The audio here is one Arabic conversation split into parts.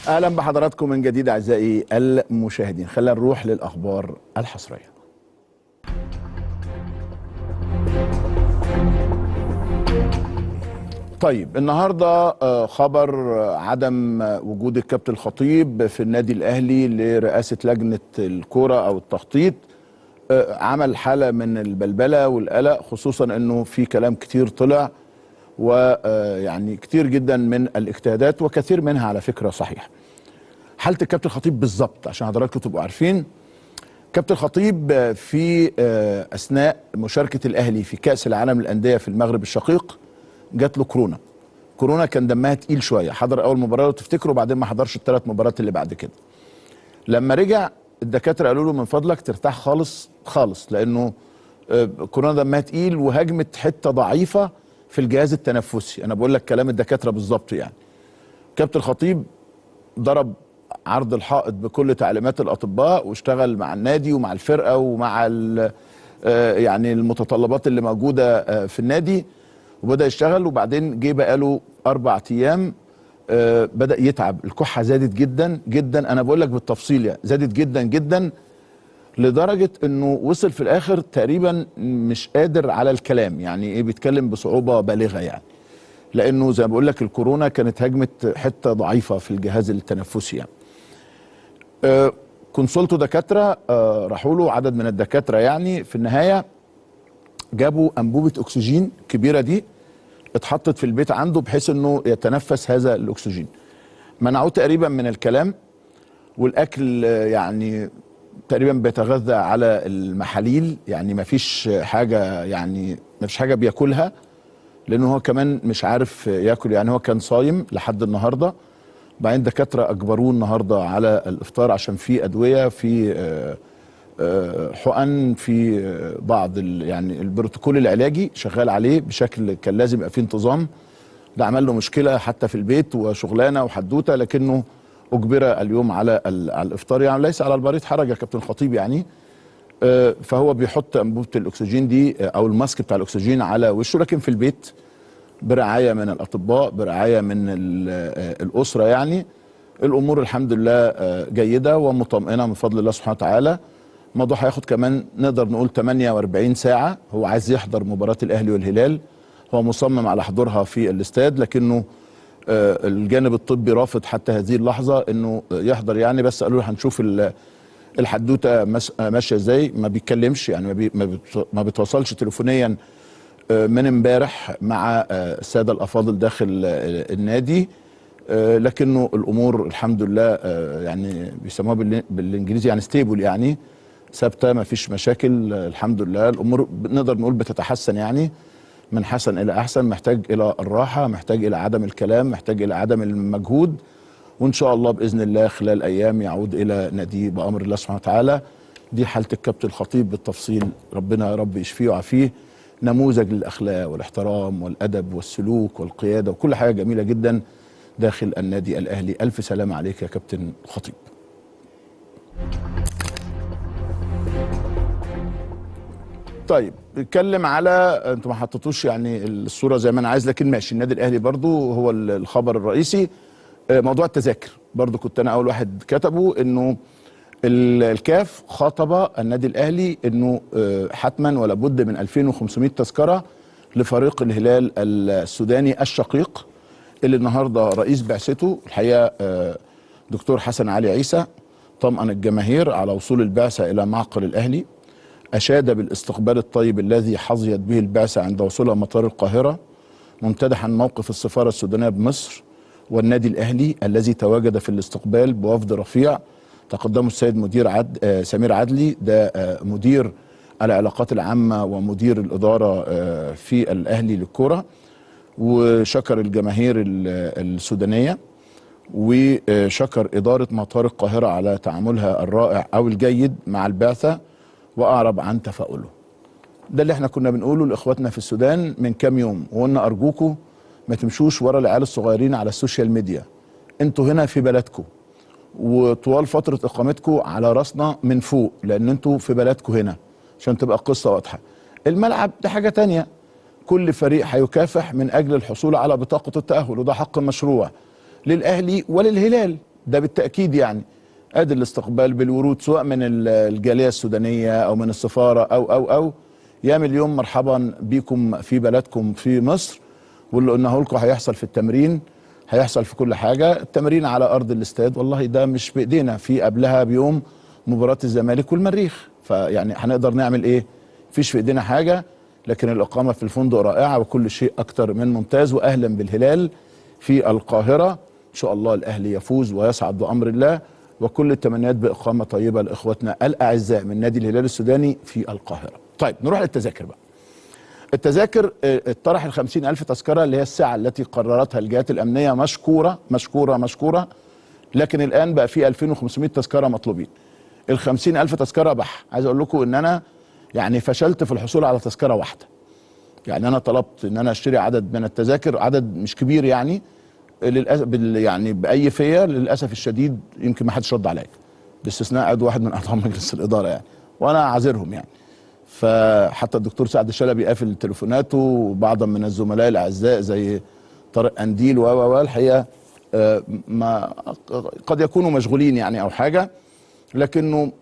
اهلا بحضراتكم من جديد اعزائي المشاهدين. خلينا نروح للاخبار الحصريه. طيب النهارده خبر عدم وجود الكابتن الخطيب في النادي الاهلي لرئاسه لجنه الكوره او التخطيط عمل حاله من البلبله والقلق، خصوصا انه في كلام كتير طلع ويعني كتير جدا من الاجتهادات وكثير منها على فكره صحيح. حاله الكابتن الخطيب بالظبط عشان حضراتكم تبقوا عارفين، كابتن الخطيب في اثناء مشاركه الاهلي في كاس العالم للانديه في المغرب الشقيق جات له كورونا كان دمها تقيل شويه، حضر اول مباراه لو تفتكروا وبعدين ما حضرش الثلاث مباريات اللي بعد كده. لما رجع الدكاتره قالوا له من فضلك ترتاح خالص خالص، لانه كورونا دمها تقيل وهجمت حته ضعيفه في الجهاز التنفسي. انا بقول لك كلام الدكاتره بالظبط يعني. كابتن الخطيب ضرب عرض الحائط بكل تعليمات الاطباء واشتغل مع النادي ومع الفرقه ومع يعني المتطلبات اللي موجوده في النادي، وبدا يشتغل. وبعدين جه بقاله 4 ايام بدا يتعب، الكحه زادت جدا جدا، انا بقول لك بالتفصيل يعني زادت جدا جدا لدرجه انه وصل في الاخر تقريبا مش قادر على الكلام، يعني ايه بيتكلم بصعوبه بالغه يعني، لانه زي ما بقول لك الكورونا كانت هجمت حته ضعيفه في الجهاز التنفسي يعني. كونسولته دكاتره راحوا له عدد من الدكاتره، يعني في النهايه جابوا انبوبه اكسجين كبيره دي اتحطت في البيت عنده بحيث انه يتنفس هذا الاكسجين. منعوه تقريبا من الكلام والاكل، يعني تقريبا بيتغذى على المحاليل، يعني ما فيش حاجه، يعني ما فيش حاجه بياكلها لانه هو كمان مش عارف ياكل، يعني هو كان صايم لحد النهارده. بعدين دكاتره اجبروه النهارده على الافطار عشان في ادويه، في حقن، في بعض يعني البروتوكول العلاجي شغال عليه بشكل كان لازم يبقى فيه انتظام. ده عمل له مشكله حتى في البيت وشغلانه وحدوته، لكنه اجبر اليوم على الافطار، يعني ليس على البريد حرج يا كابتن الخطيب يعني. فهو بيحط انبوبه الاكسجين دي او الماسك بتاع الاكسجين على وشه، لكن في البيت برعايه من الاطباء، برعايه من الاسره يعني. الامور الحمد لله جيده ومطمئنه من فضل الله سبحانه وتعالى. الموضوع هياخد كمان نقدر نقول 48 ساعه. هو عايز يحضر مباراه الاهلي والهلال، هو مصمم على حضورها في الاستاد، لكنه الجانب الطبي رافض حتى هذه اللحظه انه يحضر يعني. بس قالوا له هنشوف الحدوته ماشيه ازاي. ما بيتكلمش يعني، ما بيتواصلش تليفونيا من امبارح مع الساده الافاضل داخل النادي، لكنه الامور الحمد لله يعني بيسموها بالانجليزي يعني ستيبل، يعني ثابته، ما فيش مشاكل الحمد لله. الامور نقدر نقول بتتحسن يعني، من حسن الى احسن. محتاج الى الراحه، محتاج الى عدم الكلام، محتاج الى عدم المجهود، وان شاء الله باذن الله خلال ايام يعود الى ناديه بامر الله سبحانه وتعالى. دي حاله الكابتن الخطيب بالتفصيل، ربنا يا رب يشفيه ويعافيه. نموذج للاخلاق والاحترام والادب والسلوك والقياده وكل حاجه جميله جدا داخل النادي الاهلي. الف سلامه عليك يا كابتن الخطيب. طيب بيتكلم على، انتوا ما حطيتوش يعني الصوره زي ما انا عايز، لكن ماشي. النادي الاهلي برضو هو الخبر الرئيسي. موضوع التذاكر برضو كنت انا اول واحد كتبه، انه الكاف خاطب النادي الاهلي انه حتما ولا بد من 2500 تذكره لفريق الهلال السوداني الشقيق، اللي النهارده رئيس بعثته الحقيقه دكتور حسن علي عيسى طمأن الجماهير على وصول البعثه الى معقل الاهلي. أشاد بالاستقبال الطيب الذي حظيت به البعثة عند وصولها مطار القاهرة، ممتدحا موقف السفارة السودانية بمصر والنادي الأهلي الذي تواجد في الاستقبال بوفد رفيع تقدمه السيد مدير سمير عدلي، ده مدير العلاقات العامة ومدير الإدارة في الأهلي للكرة. وشكر الجماهير السودانية وشكر إدارة مطار القاهرة على تعاملها الرائع أو الجيد مع البعثة، واعرب عن تفاؤله. ده اللي احنا كنا بنقوله لاخواتنا في السودان من كام يوم، وقلنا ارجوكم ما تمشوش ورا العيال الصغيرين على السوشيال ميديا. انتوا هنا في بلدكم، وطوال فتره اقامتكم على راسنا من فوق، لان انتوا في بلدكم هنا، عشان تبقى القصه واضحه. الملعب ده حاجه تانية، كل فريق هيكافح من اجل الحصول على بطاقه التاهل، وده حق مشروع للاهلي وللهلال، ده بالتاكيد يعني. ادي الاستقبال بالورود سواء من الجاليه السودانيه او من السفاره او يا مليون مرحبا بيكم في بلدكم في مصر. واللي قلناه لكم هيحصل في التمرين هيحصل في كل حاجه. التمرين على ارض الاستاد والله ده مش بايدينا، في قبلها بيوم مباراه الزمالك والمريخ، فيعني هنقدر نعمل ايه؟ مفيش في ايدينا حاجه، لكن الاقامه في الفندق رائعه وكل شيء اكتر من ممتاز. واهلا بالهلال في القاهره، ان شاء الله الاهلي يفوز ويصعد بامر الله، وكل التمنيات باقامه طيبه لاخواتنا الاعزاء من نادي الهلال السوداني في القاهره. طيب نروح للتذاكر بقى. التذاكر اتطرح 50,000 تذكره اللي هي الساعه التي قررتها الجهات الامنيه، مشكوره مشكوره مشكوره، لكن الان بقى في 2500 تذكره مطلوبين. ال 50,000 تذكره بح، عايز اقول لكم ان انا يعني فشلت في الحصول على تذكره واحده. يعني انا طلبت ان انا اشتري عدد من التذاكر، عدد مش كبير يعني، للاسف يعني باي فيا، للاسف الشديد يمكن ما حدش رد عليا باستثناء عضو واحد من اعضاء مجلس الاداره يعني، وانا اعذرهم يعني. فحتى الدكتور سعد الشلبي قافل تليفوناته، وبعضا من الزملاء الاعزاء زي طارق قنديل الحقيقه ما قد يكونوا مشغولين يعني او حاجه، لكنه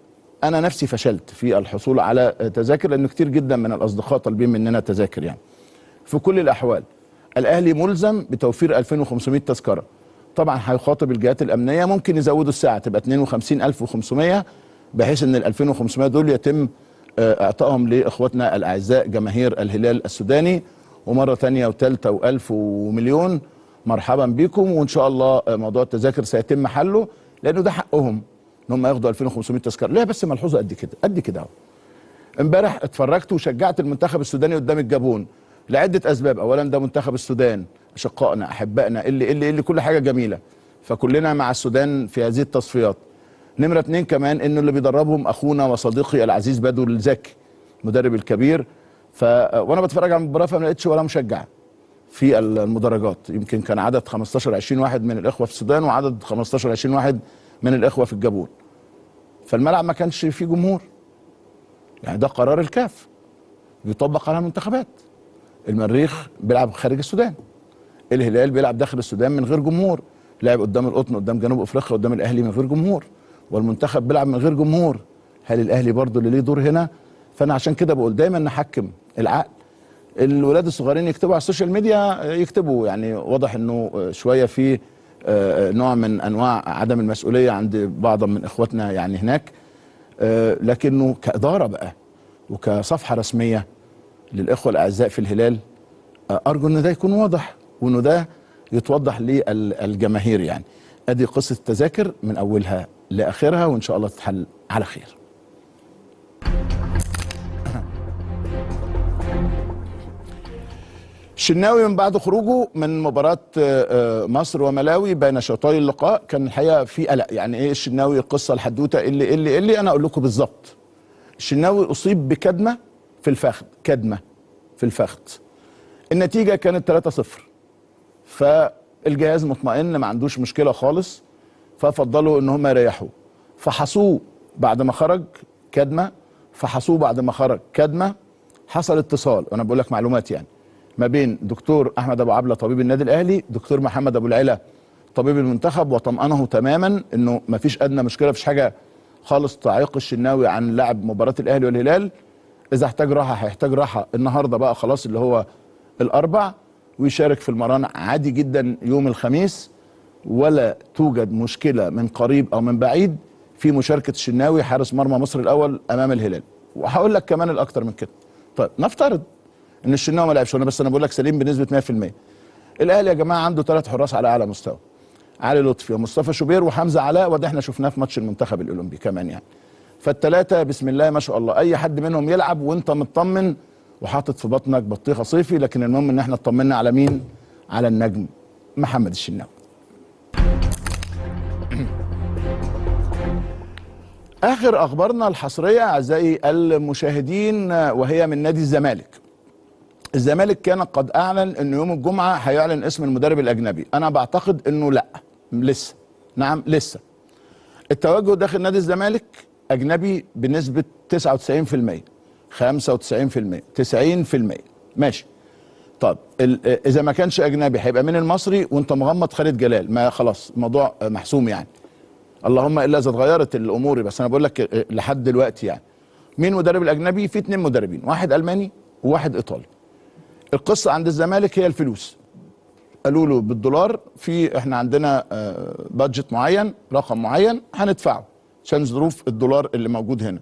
انا نفسي فشلت في الحصول على تذاكر، لان كتير جدا من الاصدقاء طالبين مننا تذاكر يعني. في كل الاحوال الاهلي ملزم بتوفير 2500 تذكره. طبعا هيخاطب الجهات الامنيه، ممكن يزودوا الساعه تبقى 52,500 بحيث ان ال 2500 دول يتم اعطائهم لاخواتنا الاعزاء جماهير الهلال السوداني. ومره ثانيه وثالثه والف ومليون مرحبا بكم، وان شاء الله موضوع التذاكر سيتم حله، لانه ده حقهم ان هم ياخدوا 2500 تذكره. ليه بس ملحوظه قد كده قد كده اهو. امبارح اتفرجت وشجعت المنتخب السوداني قدام الجابون لعده اسباب. اولا ده منتخب السودان، اشقائنا احبائنا اللي كل حاجه جميله، فكلنا مع السودان في هذه التصفيات. نمره اتنين كمان انه اللي بيدربهم اخونا وصديقي العزيز بدر الزكي المدرب الكبير. وانا بتفرج على المباراه فما لقيتش ولا مشجع في المدرجات، يمكن كان عدد 15 20 واحد من الاخوه في السودان وعدد 15 20 واحد من الاخوه في الجابون. فالملعب ما كانش فيه جمهور. يعني ده قرار الكاف بيطبق على المنتخبات. المريخ بيلعب خارج السودان، الهلال بيلعب داخل السودان من غير جمهور، لعب قدام القطن قدام جنوب افريقيا قدام الاهلي من غير جمهور، والمنتخب بيلعب من غير جمهور. هل الاهلي برضه اللي ليه دور هنا؟ فانا عشان كده بقول دايما نحكم العقل. الولاد الصغيرين يكتبوا على السوشيال ميديا يكتبوا، يعني واضح انه شويه في نوع من انواع عدم المسؤوليه عند بعض من اخواتنا يعني هناك، لكنه كاداره بقى وكصفحه رسميه للاخوه الاعزاء في الهلال ارجو ان ده يكون واضح، وانه ده يتوضح للجماهير. يعني ادي قصه التذاكر من اولها لاخرها، وان شاء الله تتحل على خير. الشناوي من بعد خروجه من مباراة مصر وملاوي بين شوطي اللقاء كان الحقيقة في قلق. يعني ايه الشناوي؟ القصة الحدوتة اللي انا اقول لكم بالظبط. الشناوي اصيب بكدمة في الفخذ، كدمة في الفخذ. النتيجة كانت 3-0، فالجهاز مطمئن ما عندوش مشكلة خالص، ففضلوا ان هم يريحوه. فحصوه بعد ما خرج كدمة، فحصوه بعد ما خرج كدمة. حصل اتصال، وانا بقول لك معلومات يعني، ما بين دكتور احمد ابو عبله طبيب النادي الاهلي، دكتور محمد ابو العلا طبيب المنتخب، وطمأنه تماما انه ما فيش ادنى مشكله، مفيش حاجه خالص تعيق الشناوي عن لعب مباراه الاهلي والهلال. اذا احتاج راحه هيحتاج راحه النهارده بقى خلاص اللي هو الاربع، ويشارك في المران عادي جدا يوم الخميس، ولا توجد مشكله من قريب او من بعيد في مشاركه الشناوي حارس مرمى مصر الاول امام الهلال. وهقول لك كمان الاكتر من كده. طيب نفترض ان الشناوي ما لعبش، بس انا بقول لك سليم بنسبه 100%. الاهلي يا جماعه عنده 3 حراس على اعلى مستوى، علي لطفي ومصطفى شوبير وحمزه علاء، وده احنا شفناه في ماتش المنتخب الاولمبي كمان يعني. فالثلاثه بسم الله ما شاء الله، اي حد منهم يلعب وانت مطمن وحاطط في بطنك بطيخه صيفي. لكن المهم ان احنا اطمنا على مين؟ على النجم محمد الشناوي. اخر اخبارنا الحصريه اعزائي المشاهدين وهي من نادي الزمالك. الزمالك كان قد اعلن انه يوم الجمعه هيعلن اسم المدرب الاجنبي. انا بعتقد انه لا، لسه، نعم لسه. التوجه داخل نادي الزمالك اجنبي بنسبه 99%، 95%، 90%، ماشي. طب اذا ما كانش اجنبي هيبقى من المصري، وانت مغمض خالد جلال، ما خلاص الموضوع محسوم يعني. اللهم الا اذا اتغيرت الامور، بس انا بقول لك لحد دلوقتي يعني. مين المدرب الاجنبي؟ في 2 مدربين، واحد الماني وواحد ايطالي. القصه عند الزمالك هي الفلوس. قالوا له بالدولار، في احنا عندنا بادجت معين، رقم معين هندفعه عشان ظروف الدولار اللي موجود هنا.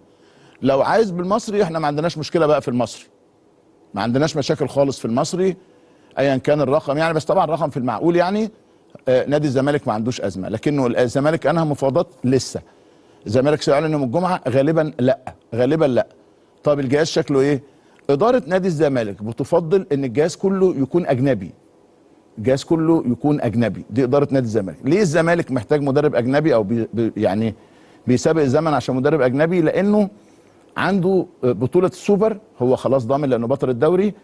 لو عايز بالمصري احنا ما عندناش مشكله بقى في المصري، ما عندناش مشاكل خالص في المصري ايا كان الرقم يعني، بس طبعا رقم في المعقول يعني. نادي الزمالك ما عندوش ازمه، لكنه الزمالك انهى مفاوضات لسه. الزمالك سيعلن يوم الجمعه، غالبا لا، غالبا لا. طب الجهاز شكله ايه؟ اداره نادي الزمالك بتفضل ان الجهاز كله يكون اجنبي. الجهاز كله يكون اجنبي، دي اداره نادي الزمالك. ليه الزمالك محتاج مدرب اجنبي او يعني بيسابق الزمن عشان مدرب اجنبي؟ لانه عنده بطوله السوبر، هو خلاص ضامن لانه بطل الدوري.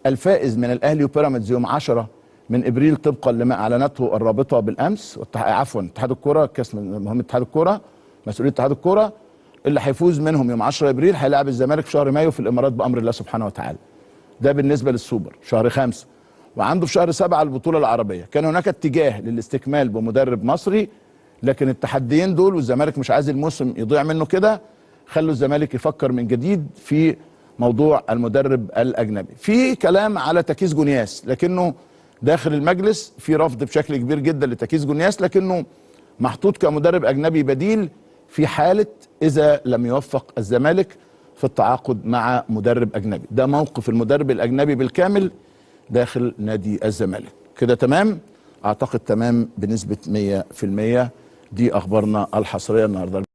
الفائز من الاهلي وبيراميدز يوم 10 من ابريل طبقا لما اعلنته الرابطه بالامس، عفوا اتحاد الكوره، كاس مهمه اتحاد الكوره، مسؤوليه اتحاد الكوره. اللي هيفوز منهم يوم 10 ابريل هيلاعب الزمالك في شهر مايو في الامارات بامر الله سبحانه وتعالى. ده بالنسبه للسوبر شهر 5. وعنده في شهر 7 البطوله العربيه. كان هناك اتجاه للاستكمال بمدرب مصري، لكن التحديين دول والزمالك مش عايز الموسم يضيع منه كده، خلوا الزمالك يفكر من جديد في موضوع المدرب الاجنبي. في كلام على تكيس جونياس، لكنه داخل المجلس في رفض بشكل كبير جدا لتكيس جونياس، لكنه محطوط كمدرب اجنبي بديل في حاله اذا لم يوفق الزمالك في التعاقد مع مدرب اجنبي. ده موقف المدرب الاجنبي بالكامل داخل نادي الزمالك. كده تمام؟ اعتقد تمام بنسبه 100%. دي اخبارنا الحصريه النهارده.